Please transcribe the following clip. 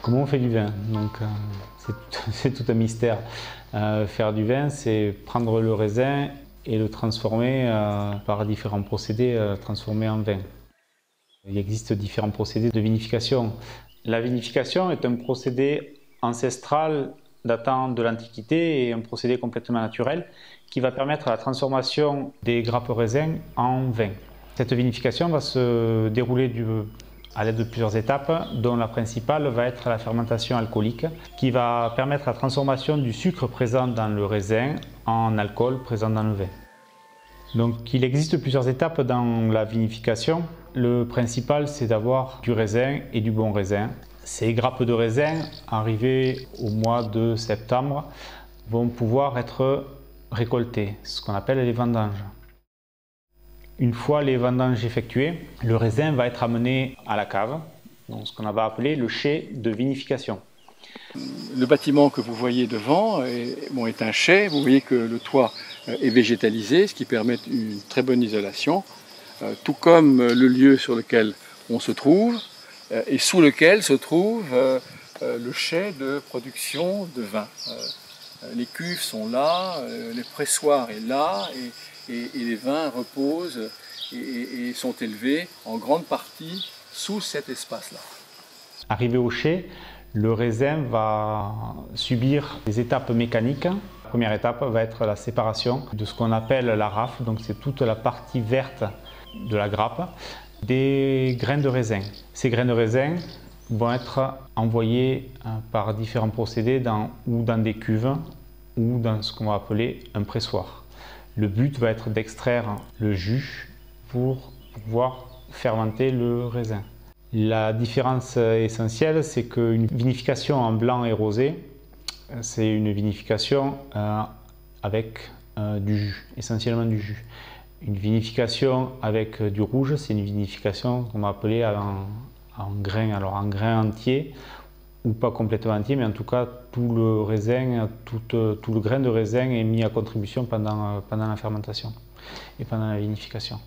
Comment on fait du vin? C'est tout un mystère. Faire du vin, c'est prendre le raisin et le transformer par différents procédés, transformer en vin. Il existe différents procédés de vinification. La vinification est un procédé ancestral datant de l'Antiquité et un procédé complètement naturel qui va permettre la transformation des grappes raisins en vin. Cette vinification va se dérouler à l'aide de plusieurs étapes, dont la principale va être la fermentation alcoolique, qui va permettre la transformation du sucre présent dans le raisin en alcool présent dans le vin. Donc il existe plusieurs étapes dans la vinification. Le principal, c'est d'avoir du raisin et du bon raisin. Ces grappes de raisin, arrivées au mois de septembre, vont pouvoir être récoltées, ce qu'on appelle les vendanges. Une fois les vendanges effectuées, le raisin va être amené à la cave, donc ce qu'on va appeler le chai de vinification. Le bâtiment que vous voyez devant est un chai. Vous voyez que le toit est végétalisé, ce qui permet une très bonne isolation, tout comme le lieu sur lequel on se trouve et sous lequel se trouve le chai de production de vin. Les cuves sont là, le pressoir est là et les vins reposent et sont élevés en grande partie sous cet espace-là. Arrivé au chai, le raisin va subir des étapes mécaniques. La première étape va être la séparation de ce qu'on appelle la rafle, donc c'est toute la partie verte de la grappe, des grains de raisin. Ces grains de raisin vont être envoyés par différents procédés ou dans des cuves ou dans ce qu'on va appeler un pressoir. Le but va être d'extraire le jus pour pouvoir fermenter le raisin. La différence essentielle, c'est qu'une vinification en blanc et rosé, c'est une vinification avec du jus, essentiellement du jus. Une vinification avec du rouge, c'est une vinification qu'on va appeler en grain, alors en grain entier ou pas complètement entier, mais en tout cas tout le raisin, tout le grain de raisin est mis à contribution pendant la fermentation et pendant la vinification.